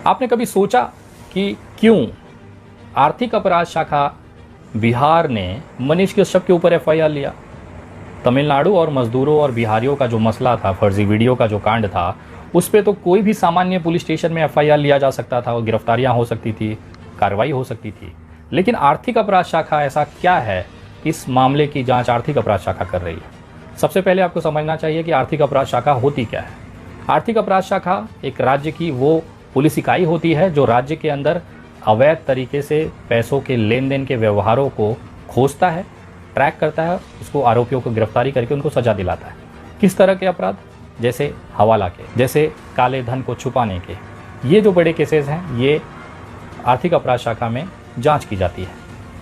आपने कभी सोचा कि क्यों आर्थिक अपराध शाखा बिहार ने मनीष कश्यप के ऊपर एफआईआर लिया? तमिलनाडु और मजदूरों और बिहारियों का जो मसला था, फर्जी वीडियो का जो कांड था, उस पर तो कोई भी सामान्य पुलिस स्टेशन में एफआईआर लिया जा सकता था और गिरफ्तारियां हो सकती थी, कार्रवाई हो सकती थी। लेकिन आर्थिक अपराध शाखा ऐसा क्या है, इस मामले की जांच आर्थिक अपराध शाखा कर रही है? सबसे पहले आपको समझना चाहिए कि आर्थिक अपराध शाखा होती क्या है। आर्थिक अपराध शाखा एक राज्य की वो पुलिस इकाई होती है जो राज्य के अंदर अवैध तरीके से पैसों के लेन देन के व्यवहारों को खोजता है, ट्रैक करता है, उसको आरोपियों को गिरफ्तारी करके उनको सजा दिलाता है। किस तरह के अपराध? जैसे हवाला के, जैसे काले धन को छुपाने के, ये जो बड़े केसेस हैं ये आर्थिक अपराध शाखा में जांच की जाती है।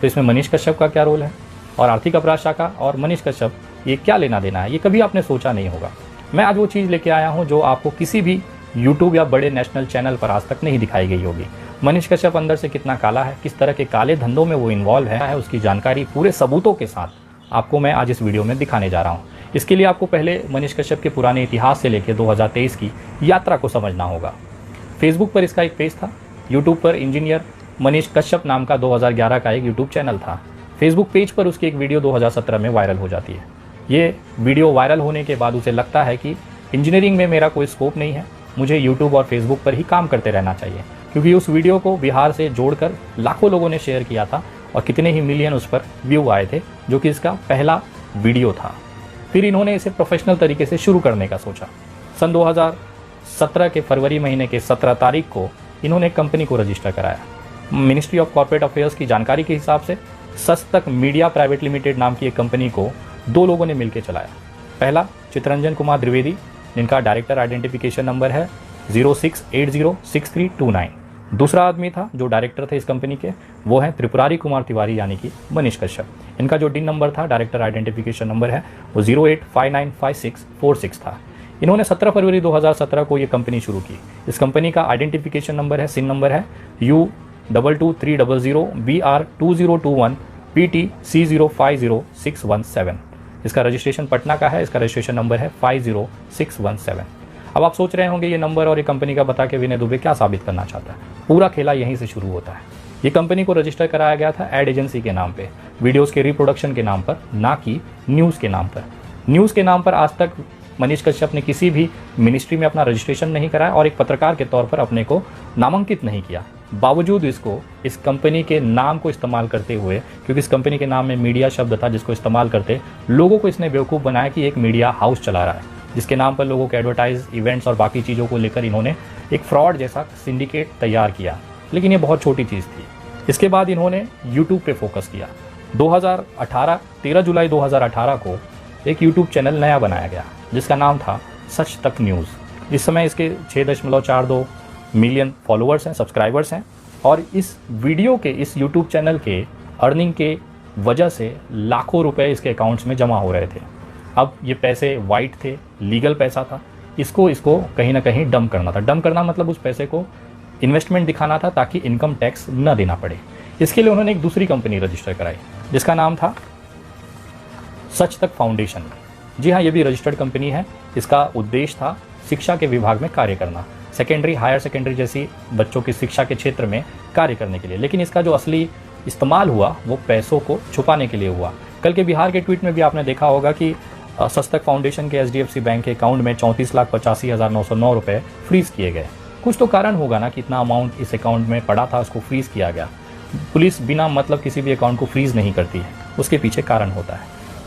तो इसमें मनीष कश्यप का क्या रोल है और आर्थिक अपराध शाखा और मनीष कश्यप ये क्या लेना देना है, ये कभी आपने सोचा नहीं होगा। मैं आज वो चीज़ लेके आया हूँ जो आपको किसी भी यूट्यूब या बड़े नेशनल चैनल पर आज तक नहीं दिखाई गई होगी। मनीष कश्यप अंदर से कितना काला है, किस तरह के काले धंधों में वो इन्वॉल्व है, उसकी जानकारी पूरे सबूतों के साथ आपको मैं आज इस वीडियो में दिखाने जा रहा हूँ। इसके लिए आपको पहले मनीष कश्यप के पुराने इतिहास से लेकर 2023 की यात्रा को समझना होगा। फेसबुक पर इसका एक पेज था, यूट्यूब पर इंजीनियर मनीष कश्यप नाम का 2011 का एक यूट्यूब चैनल था। फेसबुक पेज पर उसकी एक वीडियो 2017 में वायरल हो जाती है। ये वीडियो वायरल होने के बाद उसे लगता है कि इंजीनियरिंग में मेरा कोई स्कोप नहीं है, मुझे यूट्यूब और फेसबुक पर ही काम करते रहना चाहिए, क्योंकि उस वीडियो को बिहार से जोड़कर लाखों लोगों ने शेयर किया था और कितने ही मिलियन उस पर व्यू आए थे, जो कि इसका पहला वीडियो था। फिर इन्होंने इसे प्रोफेशनल तरीके से शुरू करने का सोचा। सन 2017 के फरवरी महीने के 17 तारीख को इन्होंने एक कंपनी को रजिस्टर कराया। मिनिस्ट्री ऑफ कॉर्पोरेट अफेयर्स की जानकारी के हिसाब से सस्तक मीडिया प्राइवेट लिमिटेड नाम की एक कंपनी को दो लोगों ने मिलकर चलाया। पहला चितरंजन कुमार द्विवेदी, जिनका डायरेक्टर आइडेंटिफिकेशन नंबर है 06806329। दूसरा आदमी था जो डायरेक्टर थे इस कंपनी के, वो है त्रिपुरारी कुमार तिवारी यानी कि मनीष कश्यप। इनका जो डिन नंबर था, डायरेक्टर आइडेंटिफिकेशन नंबर है, वो 08595646 था। इन्होंने 17 फरवरी 2017 को ये कंपनी शुरू की। इस कंपनी का आइडेंटिफिकेशन नंबर है, सिन नंबर है U22300BR2021PT C050617। इसका रजिस्ट्रेशन पटना का है, इसका रजिस्ट्रेशन नंबर है 50617। अब आप सोच रहे होंगे ये नंबर और ये कंपनी का बता के विनय दुबे क्या साबित करना चाहता है। पूरा खेला यहीं से शुरू होता है। ये कंपनी को रजिस्टर कराया गया था एड एजेंसी के नाम पे, वीडियोस के रिप्रोडक्शन के नाम पर, ना कि न्यूज़ के नाम पर। न्यूज़ के नाम पर आज तक मनीष कश्यप ने किसी भी मिनिस्ट्री में अपना रजिस्ट्रेशन नहीं कराया और एक पत्रकार के तौर पर अपने को नामांकित नहीं किया। बावजूद इसको इस कंपनी के नाम को इस्तेमाल करते हुए, क्योंकि इस कंपनी के नाम में मीडिया शब्द था जिसको इस्तेमाल करते लोगों को इसने बेवकूफ़ बनाया कि एक मीडिया हाउस चला रहा है, जिसके नाम पर लोगों के एडवर्टाइज, इवेंट्स और बाकी चीज़ों को लेकर इन्होंने एक फ्रॉड जैसा सिंडिकेट तैयार किया। लेकिन ये बहुत छोटी चीज़ थी। इसके बाद इन्होंने यूट्यूब पे फोकस किया। 13 जुलाई 2018 को एक यूट्यूब चैनल नया बनाया गया जिसका नाम था सच तक न्यूज़। इस समय इसके 6.42 मिलियन फॉलोअर्स हैं, सब्सक्राइबर्स हैं, और इस वीडियो के, इस यूट्यूब चैनल के अर्निंग के वजह से लाखों रुपए इसके अकाउंट्स में जमा हो रहे थे। अब ये पैसे वाइट थे, लीगल पैसा था, इसको कहीं ना कहीं डंप करना था। डंप करना मतलब उस पैसे को इन्वेस्टमेंट दिखाना था ताकि इनकम टैक्स न देना पड़े। इसके लिए उन्होंने एक दूसरी कंपनी रजिस्टर कराई जिसका नाम था सच तक फाउंडेशन। जी हाँ, ये भी रजिस्टर्ड कंपनी है। इसका उद्देश्य था शिक्षा के विभाग में कार्य करना, सेकेंडरी, हायर सेकेंडरी जैसी बच्चों की शिक्षा के क्षेत्र में कार्य करने के लिए। लेकिन इसका जो असली इस्तेमाल हुआ वो पैसों को छुपाने के लिए हुआ। कल के बिहार के ट्वीट में भी आपने देखा होगा कि सस्तक फाउंडेशन के HDFC बैंक के अकाउंट में 34,85,909 रुपये फ्रीज किए गए। कुछ तो कारण होगा ना कि इतना अमाउंट इस अकाउंट में पड़ा था, उसको फ्रीज किया गया। पुलिस बिना मतलब किसी भी अकाउंट को फ्रीज नहीं करती है, उसके पीछे कारण होता है।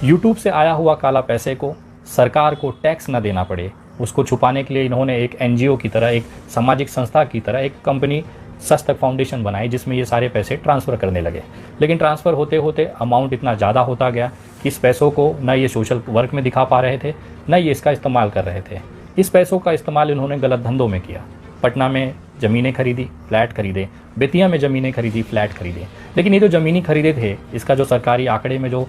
यूट्यूब से आया हुआ काला पैसे को सरकार को टैक्स न देना पड़े, उसको छुपाने के लिए इन्होंने एक NGO की तरह, एक सामाजिक संस्था की तरह एक कंपनी सस्तक फाउंडेशन बनाई जिसमें ये सारे पैसे ट्रांसफ़र करने लगे। लेकिन ट्रांसफ़र होते होते अमाउंट इतना ज़्यादा होता गया कि इस पैसों को न ये सोशल वर्क में दिखा पा रहे थे, न ये इसका इस्तेमाल कर रहे थे। इस पैसों का इस्तेमाल इन्होंने गलत धंधों में किया। पटना में ज़मीनें खरीदी, फ्लैट खरीदे, बेतिया में ज़मीनें खरीदी, फ्लैट खरीदे। लेकिन ये जो ज़मीनें खरीदे थे, इसका जो सरकारी आंकड़े में जो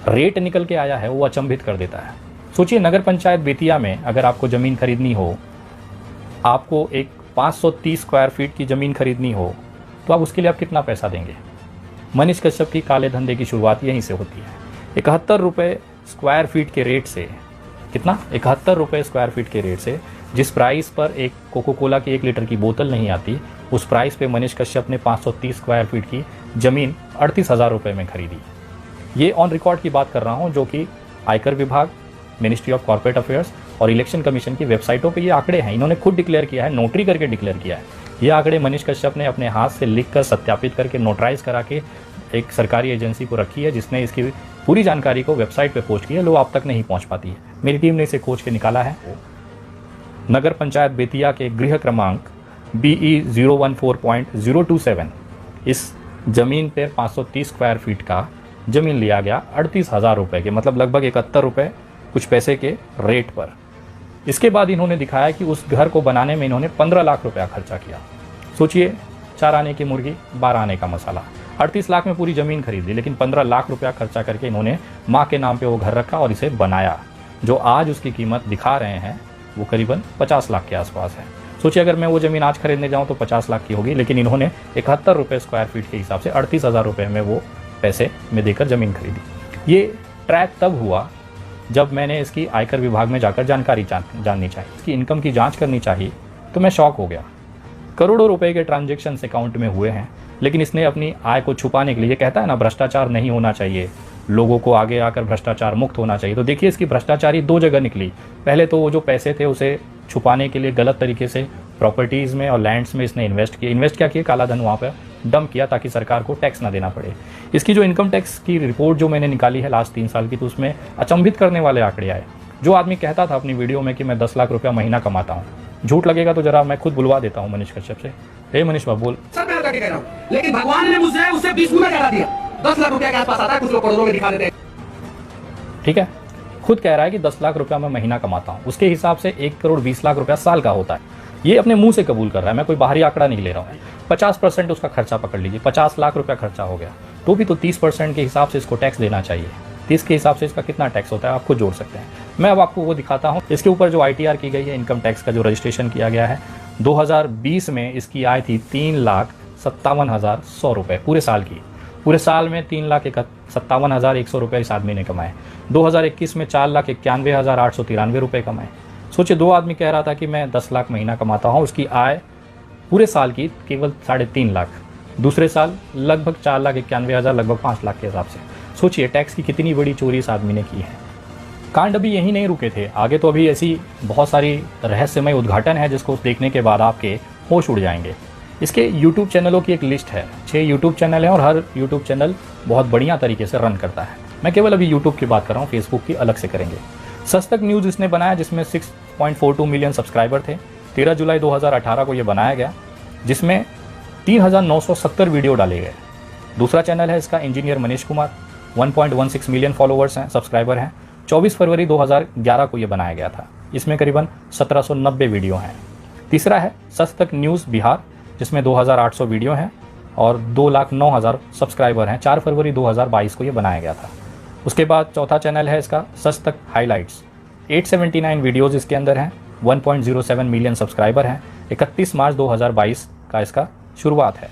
रेट निकल के आया है वो अचंभित कर देता है। सोचिए, नगर पंचायत बेतिया में अगर आपको ज़मीन खरीदनी हो, आपको एक 530 स्क्वायर फीट की ज़मीन खरीदनी हो, तो आप उसके लिए आप कितना पैसा देंगे? मनीष कश्यप की काले धंधे की शुरुआत यहीं से होती है। 71 रुपये स्क्वायर फीट के रेट से, कितना? 71 रुपये स्क्वायर फीट के रेट से जिस प्राइस पर एक कोको कोला की 1 लीटर की बोतल नहीं आती, उस प्राइस पे मनीष कश्यप ने 530 स्क्वायर फीट की ज़मीन 38,000 रुपये में खरीदी। ये ऑन रिकॉर्ड की बात कर रहा हूँ, जो कि आयकर विभाग, मिनिस्ट्री ऑफ कॉर्पोरेट अफेयर्स और इलेक्शन कमीशन की वेबसाइटों पे ये आंकड़े हैं। इन्होंने खुद डिक्लेयर किया है, नोटरी करके डिक्लेयर किया है। ये आंकड़े मनीष कश्यप ने अपने हाथ से लिखकर, सत्यापित करके, नोटराइज करा के एक सरकारी एजेंसी को रखी है, जिसने इसकी पूरी जानकारी को वेबसाइट पे पोस्ट किया है। लोग आप तक नहीं पहुंच पाती है। मेरी टीम ने इसे खोज के निकाला है। नगर पंचायत बेतिया के गृह क्रमांक BE 014.027 इस जमीन पर 530 स्क्वायर फीट का जमीन लिया गया 38,000 रुपये के, मतलब लगभग 71 रुपये कुछ पैसे के रेट पर। इसके बाद इन्होंने दिखाया कि उस घर को बनाने में इन्होंने 15 लाख रुपया खर्चा किया। सोचिए, 4 आने की मुर्गी 12 आने का मसाला। 38 लाख में पूरी ज़मीन खरीदी, लेकिन 15 लाख रुपया खर्चा करके इन्होंने माँ के नाम पे वो घर रखा और इसे बनाया, जो आज उसकी कीमत दिखा रहे हैं वो करीबन 50 लाख के आसपास है। सोचिए, अगर मैं वो ज़मीन आज खरीदने जाऊँ तो 50 लाख की होगी, लेकिन इन्होंने 71 रुपये स्क्वायर फीट के हिसाब से 38,000 रुपये में वो पैसे में देकर ज़मीन खरीदी। ये ट्रैक तब हुआ जब मैंने इसकी आयकर विभाग में जाकर जानकारी जाननी चाहिए, इसकी इनकम की जांच करनी चाहिए, तो मैं शॉक हो गया। करोड़ों रुपए के ट्रांजैक्शंस अकाउंट में हुए हैं, लेकिन इसने अपनी आय को छुपाने के लिए, कहता है ना भ्रष्टाचार नहीं होना चाहिए, लोगों को आगे आकर भ्रष्टाचार मुक्त होना चाहिए। तो देखिए, इसकी भ्रष्टाचारी 2 जगह निकली। पहले तो वो जो पैसे थे उसे छुपाने के लिए गलत तरीके से प्रॉपर्टीज़ में और लैंड्स में इसने इन्वेस्ट क्या किया, काला धन वहाँ पर डंप किया ताकि सरकार को टैक्स ना देना पड़े। इसकी जो इनकम टैक्स की रिपोर्ट जो मैंने निकाली है लास्ट 3 साल की, तो उसमें अचंभित करने वाले आंकड़े आए। जो आदमी कहता था अपनी वीडियो में कि मैं 10 लाख रुपया महीना कमाता हूँ, झूठ लगेगा तो जरा मैं खुद बुलवा देता हूँ मनीष कश्यप से। हे मनीष बाबू बोल। सर मैं करके कह रहा हूँ, लेकिन भगवान ने मुझसे उससे 20 गुना करा दिया। 10 लाख रुपया के आसपास आता है, कुछ लोग करोड़ों में दिखा देते हैं। ठीक है, खुद कह रहा है कि 10 लाख रुपया मैं महीना कमाता हूँ। उसके हिसाब से 1 करोड़ 20 लाख रुपया साल का होता है। ये अपने मुंह से कबूल कर रहा है, मैं कोई बाहरी आंकड़ा नहीं ले रहा हूँ। 50% उसका खर्चा पकड़ लीजिए, 50 लाख रुपया खर्चा हो गया, तो भी तो 30% के हिसाब से इसको टैक्स देना चाहिए। 30 के हिसाब से इसका कितना टैक्स होता है आपको जोड़ सकते हैं। मैं अब आपको वो दिखाता हूँ। इसके ऊपर जो ITR की गई है, इनकम टैक्स का जो रजिस्ट्रेशन किया गया है, 2020 में इसकी आय थी 3,57,100 रुपये पूरे साल की। पूरे साल में 3,57,100 रुपये इस आदमी ने कमाए। 2021 में 4,91,893 रुपये कमाए। सोचिए, 2 आदमी कह रहा था कि मैं 10 लाख महीना कमाता हूँ, उसकी आय पूरे साल की केवल 3.5 लाख, दूसरे साल लगभग 4,91,000, लगभग 5 लाख के हिसाब से। सोचिए, टैक्स की कितनी बड़ी चोरी इस आदमी ने की है। कांड अभी यहीं नहीं रुके थे, आगे तो अभी ऐसी बहुत सारी रहस्यमय उद्घाटन है जिसको देखने के बाद आपके होश उड़ जाएंगे। इसके यूट्यूब चैनलों की एक लिस्ट है, 6 यूट्यूब चैनल है और हर यूट्यूब चैनल बहुत बढ़िया तरीके से रन करता है। मैं केवल अभी यूट्यूब की बात कर रहा हूँ, फेसबुक की अलग से करेंगे। सच तक न्यूज़ इसने बनाया, जिसमें 6.42 मिलियन सब्सक्राइबर थे। 13 जुलाई 2018 को ये बनाया गया, जिसमें 3,970 वीडियो डाले गए। दूसरा चैनल है इसका engineer Manish Kumar, 1.16 million followers हैं, सब्सक्राइबर हैं। 24 फरवरी 2011 को ये बनाया गया था, इसमें करीबन 1790 वीडियो हैं। तीसरा है सच तक न्यूज़ बिहार, जिसमें 2,800 वीडियो हैं और 2,09,000 सब्सक्राइबर हैं। 4 फरवरी 2022 को ये बनाया गया था। उसके बाद चौथा चैनल है इसका सच तक हाइलाइट्स, 879 वीडियोज़ इसके अंदर हैं, 1.07 मिलियन सब्सक्राइबर हैं। 31 मार्च 2022 का इसका शुरुआत है।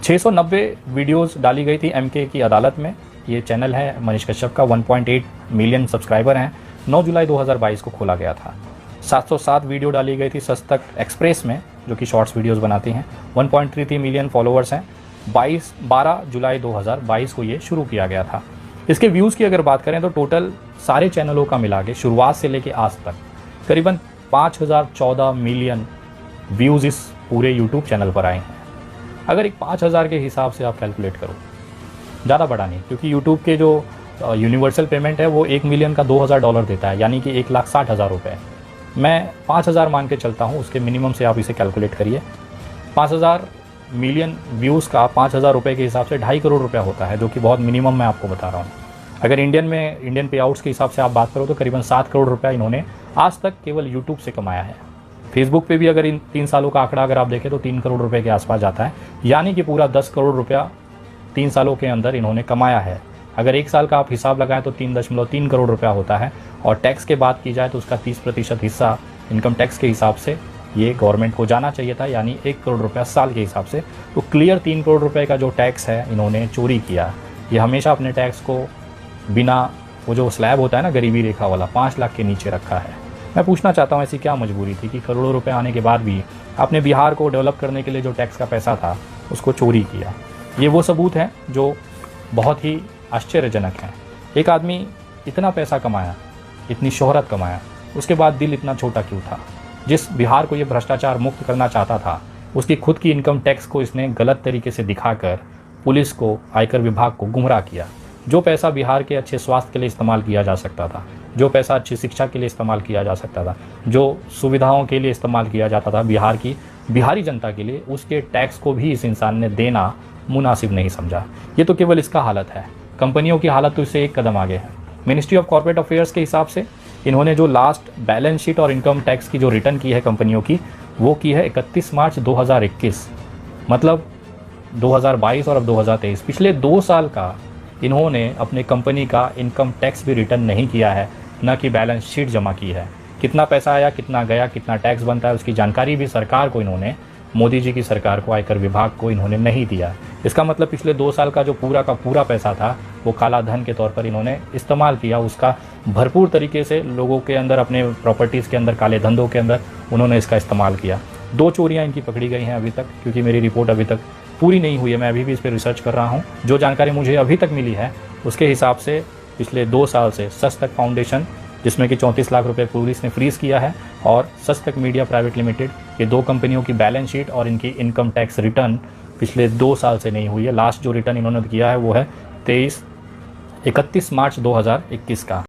690 वीडियोज़ डाली गई थी MK की अदालत में। ये चैनल है मनीष कश्यप का, 1.8 मिलियन सब्सक्राइबर हैं। 9 जुलाई 2022 को खोला गया था। 707 वीडियो डाली गई थी सच तक एक्सप्रेस में, जो कि शॉर्ट्स वीडियोस बनाती हैं। 1.33 मिलियन फॉलोअर्स हैं। 12 जुलाई 2022 को ये शुरू किया गया था। इसके व्यूज़ की अगर बात करें तो टोटल सारे चैनलों का मिला के शुरुआत से लेके आज तक करीबन 5,014 मिलियन व्यूज़ इस पूरे यूट्यूब चैनल पर आए हैं। अगर एक 5,000 के हिसाब से आप कैलकुलेट करो, ज़्यादा बड़ा नहीं, क्योंकि यूट्यूब के जो यूनिवर्सल पेमेंट है वो 1 मिलियन का $2,000 देता है, यानी कि 1,60,000 रुपये। मैं 5,000 मान के चलता हूँ, उसके मिनिमम से आप इसे कैलकुलेट करिए। 5,000 मिलियन व्यूज़ का 5,000 रुपये के हिसाब से 2.5 करोड़ रुपया होता है, जो कि बहुत मिनिमम मैं आपको बता रहा हूँ। अगर इंडियन पे आउट्स के हिसाब से आप बात करो तो करीबन 7 करोड़ रुपया इन्होंने आज तक केवल यूट्यूब से कमाया है। फेसबुक पे भी अगर इन 3 सालों का आंकड़ा अगर आप देखें तो 3 करोड़ रुपए के आसपास जाता है, यानी कि पूरा 10 करोड़ रुपया 3 सालों के अंदर इन्होंने कमाया है। अगर 1 साल का आप हिसाब लगाएं तो 3.3 करोड़ रुपया होता है, और टैक्स के बात की जाए तो उसका 30% हिस्सा इनकम टैक्स के हिसाब से ये गवर्नमेंट को जाना चाहिए था, यानी 1 करोड़ रुपया साल के हिसाब से। तो क्लियर 3 करोड़ रुपये का जो टैक्स है इन्होंने चोरी किया। ये हमेशा अपने टैक्स को बिना वो जो स्लैब होता है ना गरीबी रेखा वाला, 5 लाख के नीचे रखा है। मैं पूछना चाहता हूँ ऐसी क्या मजबूरी थी कि करोड़ों रुपए आने के बाद भी आपने बिहार को डेवलप करने के लिए जो टैक्स का पैसा था उसको चोरी किया। ये वो सबूत हैं जो बहुत ही आश्चर्यजनक हैं। एक आदमी इतना पैसा कमाया, इतनी शोहरत कमाया, उसके बाद दिल इतना छोटा क्यों था? जिस बिहार को ये भ्रष्टाचार मुक्त करना चाहता था, उसकी खुद की इनकम टैक्स को इसने गलत तरीके से दिखाकर पुलिस को, आयकर विभाग को गुमराह किया। जो पैसा बिहार के अच्छे स्वास्थ्य के लिए इस्तेमाल किया जा सकता था, जो पैसा अच्छी शिक्षा के लिए इस्तेमाल किया जा सकता था, जो सुविधाओं के लिए इस्तेमाल किया जाता था बिहार की बिहारी जनता के लिए, उसके टैक्स को भी इस इंसान ने देना मुनासिब नहीं समझा। ये तो केवल इसका हालत है। कंपनियों की हालत तो इससे एक कदम आगे है। मिनिस्ट्री ऑफ कॉर्पोरेट अफेयर्स के हिसाब से इन्होंने जो लास्ट बैलेंस शीट और इनकम टैक्स की जो रिटर्न की है कंपनियों की, वो की है 31 मार्च 2021, मतलब 2022 और अब 2023। पिछले 2 साल का इन्होंने अपने कंपनी का इनकम टैक्स भी रिटर्न नहीं किया है, न कि बैलेंस शीट जमा की है। कितना पैसा आया, कितना गया, कितना टैक्स बनता है, उसकी जानकारी भी सरकार को इन्होंने, मोदी जी की सरकार को, आयकर विभाग को इन्होंने नहीं दिया। इसका मतलब पिछले 2 साल का जो पूरा का पूरा पैसा था वो काला धन के तौर पर इन्होंने इस्तेमाल किया। उसका भरपूर तरीके से लोगों के अंदर, अपने प्रॉपर्टीज़ के अंदर, काले धंधों के अंदर उन्होंने इसका इस्तेमाल किया। 2 चोरियां इनकी पकड़ी गई हैं अभी तक, क्योंकि मेरी रिपोर्ट अभी तक पूरी नहीं हुई है। मैं अभी भी इस पर रिसर्च कर रहा हूँ। जो जानकारी मुझे अभी तक मिली है उसके हिसाब से पिछले 2 साल से सच तक फाउंडेशन, जिसमें कि 34 लाख रुपए पुलिस ने फ्रीज़ किया है, और सच तक मीडिया प्राइवेट लिमिटेड, ये 2 कंपनियों की बैलेंस शीट और इनकी इनकम टैक्स रिटर्न पिछले 2 साल से नहीं हुई है। लास्ट जो रिटर्न इन्होंने किया है वो है 31 मार्च 2021 का।